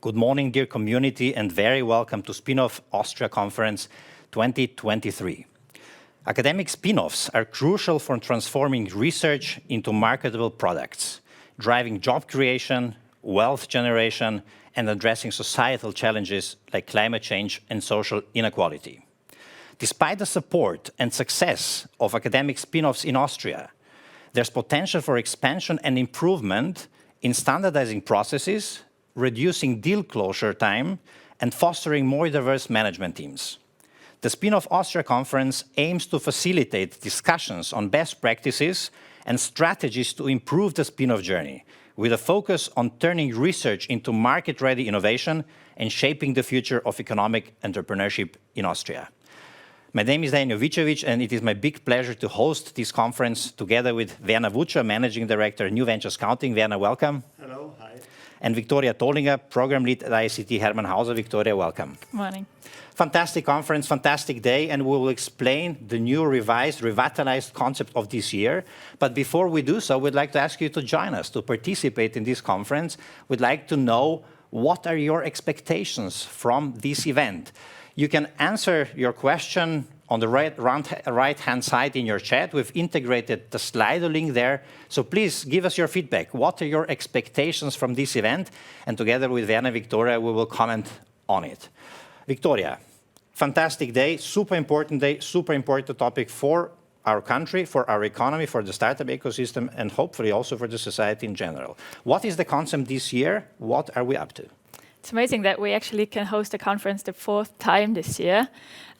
Good morning, dear community, and very welcome to Spin-off Austria Conference 2023. Academic spin-offs are crucial for transforming research into marketable products, driving job creation, wealth generation, and addressing societal challenges like climate change and social inequality. Despite the support and success of academic spin-offs in Austria, there's potential for expansion and improvement in standardizing processes, reducing deal closure time, and fostering more diverse management teams. The Spin-off Austria Conference aims to facilitate discussions on best practices and strategies to improve the spin-off journey, with a focus on turning research into market-ready innovation and shaping the future of economic entrepreneurship in Austria. My name is Dejan Jovicevic, and it is my big pleasure to host this conference together with Werner Wutscher, Managing Director, New Venture Scouting. Werner, welcome. Hello, hi. And Viktoria Tollinger, Program Lead at ICT Hermann Hauser. Viktoria, welcome. Morning. Fantastic conference, fantastic day, and we will explain the new revitalized concept of this year. But before we do so, we'd like to ask you to join us, to participate in this conference. We'd like to know what are your expectations from this event. You can answer your question on the right-hand side in your chat. We've integrated the Slido link there. So please give us your feedback. What are your expectations from this event? And together with Werner and Viktoria, we will comment on it. Viktoria, fantastic day, super important topic for our country, for our economy, for the startup ecosystem, and hopefully also for the society in general. What is the concept this year? What are we up to? It's amazing that we actually can host a conference the 4th time this year.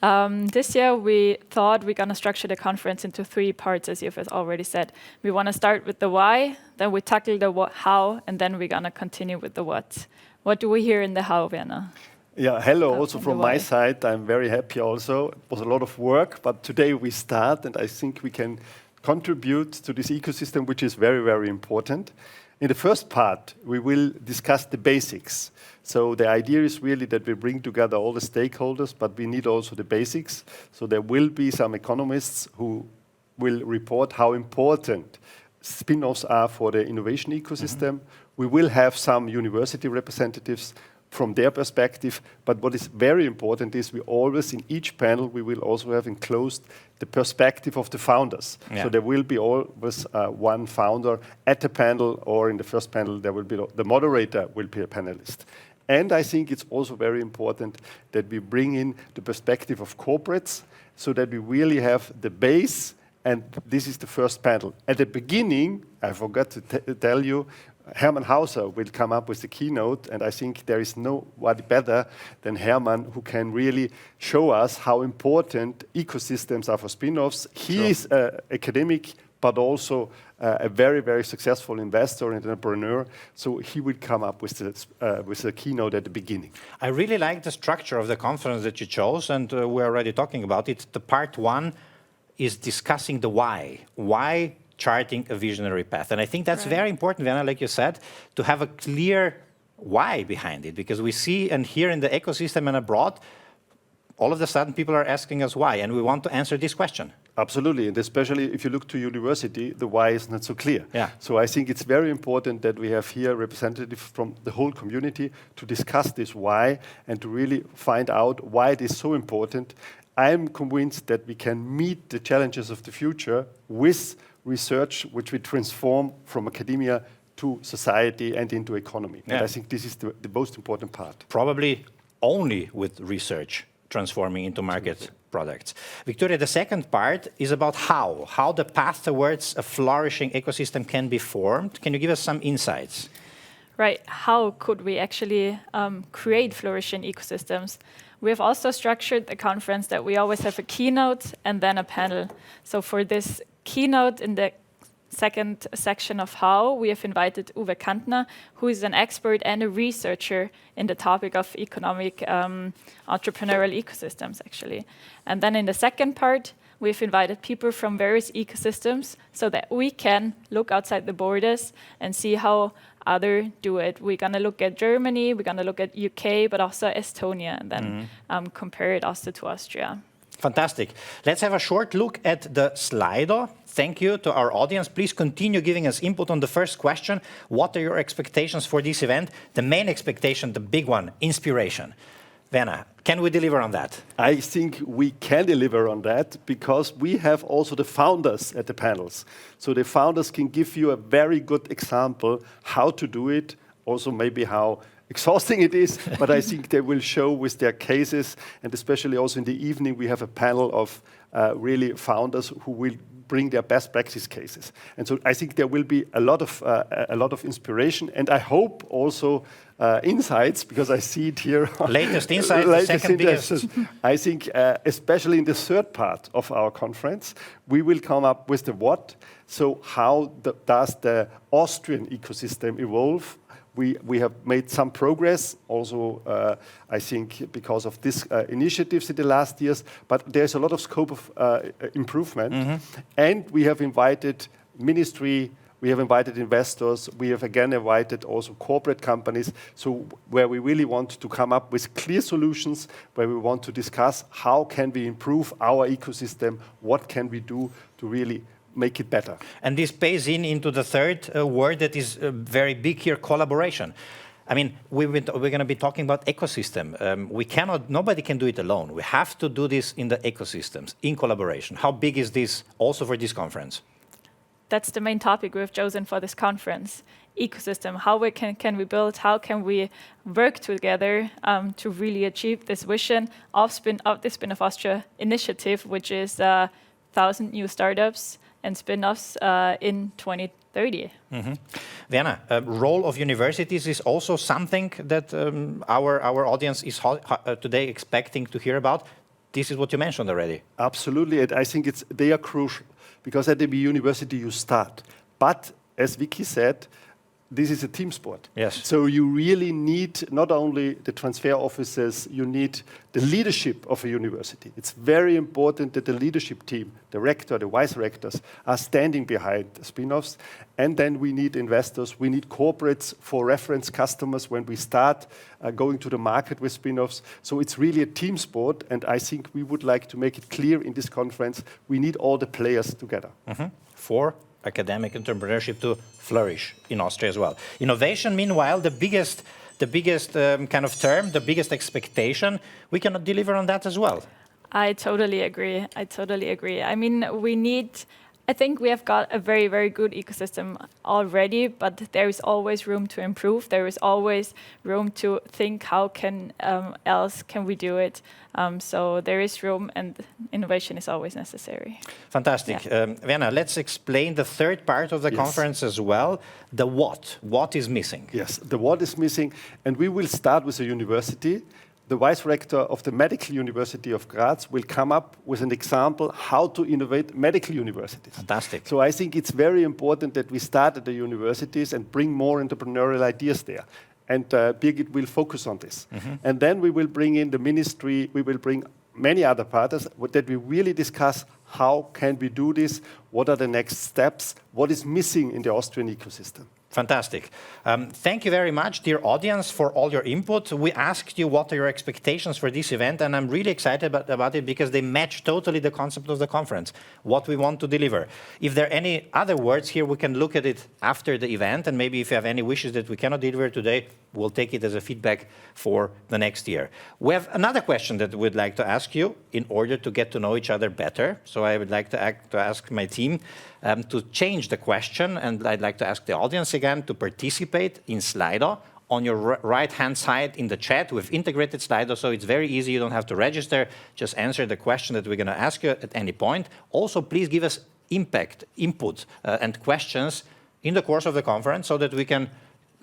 This year we thought we're going to structure the conference into 3 parts, as you've already said. We want to start with the why, then we tackle the how, and then we're going to continue with the what. What do we hear in the how, Werner? Yeah, hello also from my side. I'm very happy also. It was a lot of work, but today we start, and I think we can contribute to this ecosystem, which is very, very important. In the first part, we will discuss the basics. So the idea is really that we bring together all the stakeholders, but we need also the basics. So there will be some economists who will report how important spin-offs are for the innovation ecosystem. We will have some university representatives from their perspective, but what is very important is we always, in each panel, we will also have enclosed the perspective of the founders. Yeah. So there will be always one founder at the panel, or in the first panel, there will be the moderator will be a panelist. And I think it's also very important that we bring in the perspective of corporates, so that we really have the base, and this is the first panel. At the beginning, I forgot to tell you, Hermann Hauser will come up with the keynote, and I think there is nobody better than Hermann who can really show us how important ecosystems are for spin-offs. He is an academic, but also a very, very successful investor and entrepreneur. So he will come up with the keynote at the beginning. I really like the structure of the conference that you chose, and we're already talking about it. The part 1 is discussing the why. Why charting a visionary path. And I think that's very important, Werner, like you said, to have a clear why behind it, because we see and hear in the ecosystem and abroad, all of a sudden people are asking us why, and we want to answer this question. Absolutely, and especially if you look to university, the why is not so clear. Yeah. So I think it's very important that we have here representatives from the whole community to discuss this why and to really find out why it is so important. I'm convinced that we can meet the challenges of the future with research which we transform from academia to society and into economy. Yeah. And I think this is the most important part. Probably only with research transforming into market products. Viktoria, the second part is about how the path towards a flourishing ecosystem can be formed. Can you give us some insights? Right, how could we actually create flourishing ecosystems? We have also structured the conference that we always have a keynote and then a panel. So for this keynote in the second section of how, we have invited Uwe Kantner, who is an expert and a researcher in the topic of economic entrepreneurial ecosystems, actually. And then in the second part, we've invited people from various ecosystems so that we can look outside the borders and see how others do it. We're going to look at Germany, we're going to look at UK, but also Estonia, and then compare it also to Austria. Fantastic. Let's have a short look at the Slido. Thank you to our audience. Please continue giving us input on the first question. What are your expectations for this event? The main expectation, the big one, inspiration. Werner, can we deliver on that? I think we can deliver on that because we have also the founders at the panels. So the founders can give you a very good example how to do it, also maybe how exhausting it is, but I think they will show with their cases, and especially also in the evening we have a panel of really founders who will bring their best practice cases. And so I think there will be a lot of inspiration, and I hope also insights, because I see it here. Latest insights, the second biggest. I think especially in the third part of our conference, we will come up with the what. So how does the Austrian ecosystem evolve? We have made some progress, also I think because of these initiatives in the last years, but there's a lot of scope of improvement. And we have invited ministry, we have invited investors, we have again invited also corporate companies, so where we really want to come up with clear solutions, where we want to discuss how can we improve our ecosystem, what can we do to really make it better. And this pays into the third word that is very big here, collaboration. I mean, we're going to be talking about ecosystem. Nobody can do it alone. We have to do this in the ecosystems, in collaboration. How big is this also for this conference? That's the main topic we've chosen for this conference. Ecosystem, how can we build, how can we work together to really achieve this vision of the Spin-off Austria initiative, which is 1,000 new startups and spin-offs in 2030. Werner, role of universities is also something that our audience is today expecting to hear about. This is what you mentioned already. Absolutely, and I think they are crucial, because at the university you start. But as Vicky said, this is a team sport. Yes. So you really need not only the transfer officers, you need the leadership of a university. It's very important that the leadership team, the rector, the vice rectors, are standing behind the spin-offs. And then we need investors, we need corporates for reference customers when we start going to the market with spin-offs. So it's really a team sport, and I think we would like to make it clear in this conference, we need all the players together. For academic entrepreneurship to flourish in Austria as well. Innovation, meanwhile, the biggest kind of term, the biggest expectation, we cannot deliver on that as well. I totally agree. I mean, I think we have got a very, very good ecosystem already, but there is always room to improve. There is always room to think how else can we do it. So there is room, and innovation is always necessary. Fantastic. Yeah. Werner, let's explain the third part of the conference as well, the what. What is missing? Yes, the what is missing, and we will start with a university. The vice rector of the Medical University of Graz will come up with an example how to innovate medical universities. Fantastic. So I think it's very important that we start at the universities and bring more entrepreneurial ideas there. And Birgit will focus on this. And then we will bring in the ministry, we will bring many other partners that we really discuss how can we do this, what are the next steps, what is missing in the Austrian ecosystem. Fantastic. Thank you very much, dear audience, for all your input. We asked you what are your expectations for this event, and I'm really excited about it because they match totally the concept of the conference, what we want to deliver. If there are any other words here, we can look at it after the event, and maybe if you have any wishes that we cannot deliver today, we'll take it as a feedback for the next year. We have another question that we'd like to ask you in order to get to know each other better. So I would like to ask my team to change the question, and I'd like to ask the audience again to participate in Slido. On your right-hand side in the chat, we've integrated Slido, so it's very easy. You don't have to register. Just answer the question that we're going to ask you at any point. Also, please give us input, and questions in the course of the conference so that we can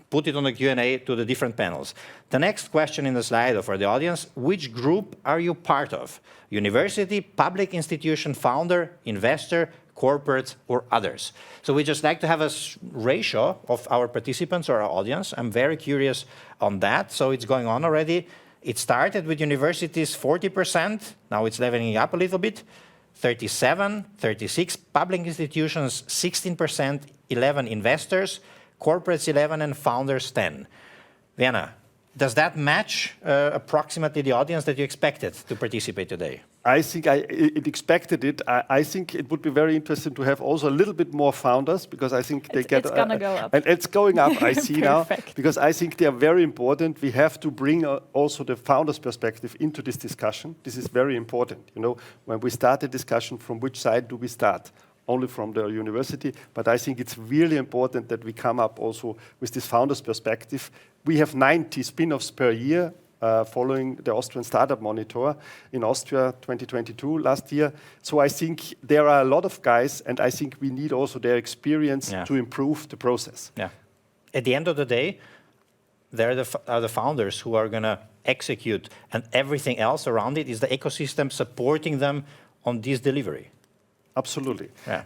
put it on the Q&A to the different panels. The next question in the Slido for the audience, which group are you part of? University, public institution, founder, investor, corporates, or others? So we just like to have a ratio of our participants or our audience. I'm very curious on that. So it's going on already. It started with universities 40%. Now it's leveling up a little bit. 37, 36, public institutions 16%, 11 investors, corporates 11, and founders 10. Werner, does that match approximately the audience that you expected to participate today? I think it expected it. I think it would be very interesting to have also a little bit more founders, because I think they get... It's going to go up. And it's going up, I see now, Perfect. because I think they are very important. We have to bring also the founders' perspective into this discussion. This is very important. You know, when we start a discussion, from which side do we start? Only from the university, but I think it's really important that we come up also with this founders' perspective. We have 90 spin-offs per year, following the Austrian Startup Monitor in Austria 2022 last year. So I think there are a lot of guys, and I think we need also their experience to improve the process. Yeah. At the end of the day, they're the founders who are going to execute, and everything else around it is the ecosystem supporting them on this delivery. Absolutely. Yeah.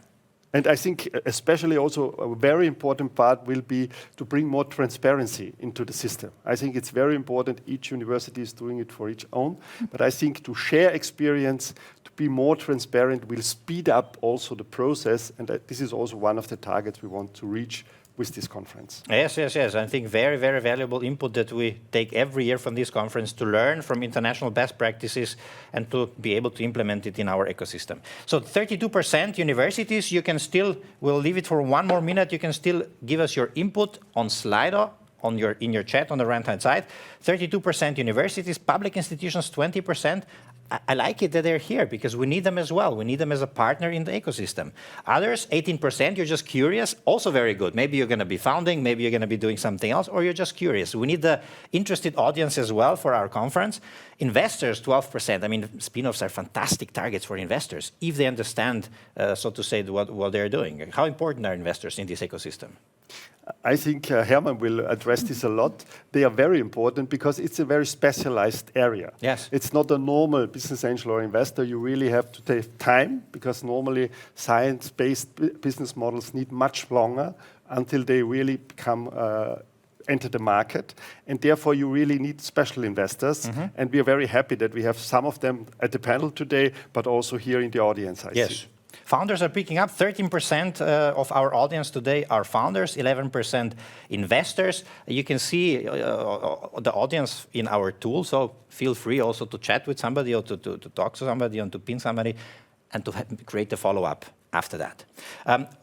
And I think especially also a very important part will be to bring more transparency into the system. I think it's very important. Each university is doing it for its own. But I think to share experience, to be more transparent, will speed up also the process. And this is also one of the targets we want to reach with this conference. Yes. I think very, very valuable input that we take every year from this conference to learn from international best practices and to be able to implement it in our ecosystem. So 32% universities, you can still, we'll leave it for one more minute, you can still give us your input on Slido, in your chat on the right-hand side. 32% universities, public institutions 20%. I like it that they're here because we need them as well. We need them as a partner in the ecosystem. Others, 18%, you're just curious, also very good. Maybe you're going to be founding, maybe you're going to be doing something else, or you're just curious. We need the interested audience as well for our conference. Investors, 12%. I mean, spin-offs are fantastic targets for investors if they understand, so to say, what they're doing. How important are investors in this ecosystem? I think Hermann will address this a lot. They are very important because it's a very specialized area. Yes. It's not a normal business angel or investor. You really have to take time, because normally science-based business models need much longer until they really become enter the market. And therefore, you really need special investors. And we are very happy that we have some of them at the panel today, but also here in the audience, I see. Founders are picking up. 13% of our audience today are founders, 11% investors. You can see the audience in our tool, so feel free also to chat with somebody or to talk to somebody and to pin somebody and to create a follow-up after that.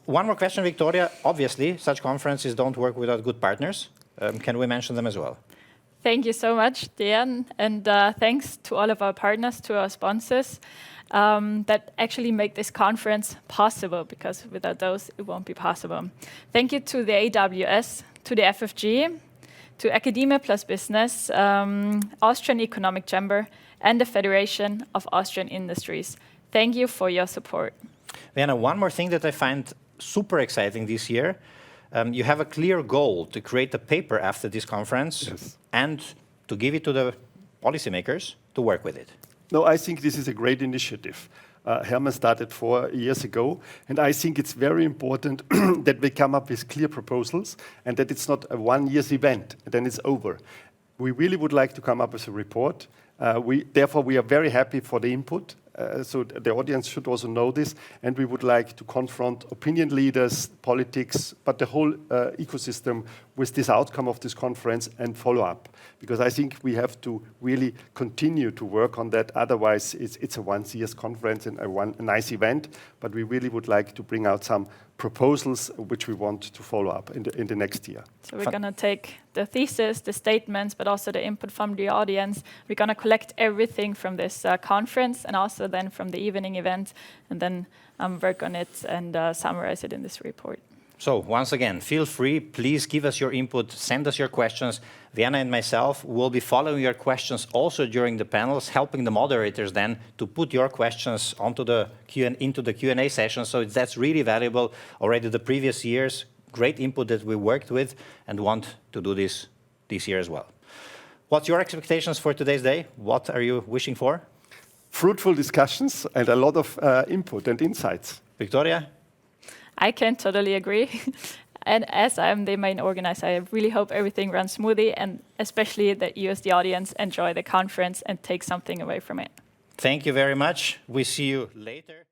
One more question, Viktoria. Obviously, such conferences don't work without good partners. Can we mention them as well? Thank you so much, Dejan, and thanks to all of our partners, to our sponsors, that actually make this conference possible, because without those, it won't be possible. Thank you to the AWS, to the FFG, to Academia Plus Business, Austrian Economic Chamber, and the Federation of Austrian Industries. Thank you for your support. Werner, one more thing that I find super exciting this year. You have a clear goal to create a paper after this conference and to give it to the policymakers to work with it. No, I think this is a great initiative. Hermann started 4 years ago, and I think it's very important that we come up with clear proposals and that it's not a one-year event and then it's over. We really would like to come up with a report. Therefore, we are very happy for the input. So the audience should also know this, and we would like to confront opinion leaders, politics, but the whole ecosystem with this outcome of this conference and follow up. Because I think we have to really continue to work on that. Otherwise, it's a once-a-year conference and a nice event, but we really would like to bring out some proposals which we want to follow up in the next year. So we're going to take the thesis, the statements, but also the input from the audience. We're going to collect everything from this conference and also then from the evening event, and then work on it and summarize it in this report. So once again, feel free, please give us your input, send us your questions. Werner and myself will be following your questions also during the panels, helping the moderators then to put your questions into the Q&A session. So that's really valuable. Already the previous years, great input that we worked with and want to do this year as well. What's your expectations for today's day? What are you wishing for? Fruitful discussions and a lot of input and insights. Viktoria? I can totally agree. And as I'm the main organizer, I really hope everything runs smoothly, and especially that you as the audience enjoy the conference and take something away from it. Thank you very much. We see you later.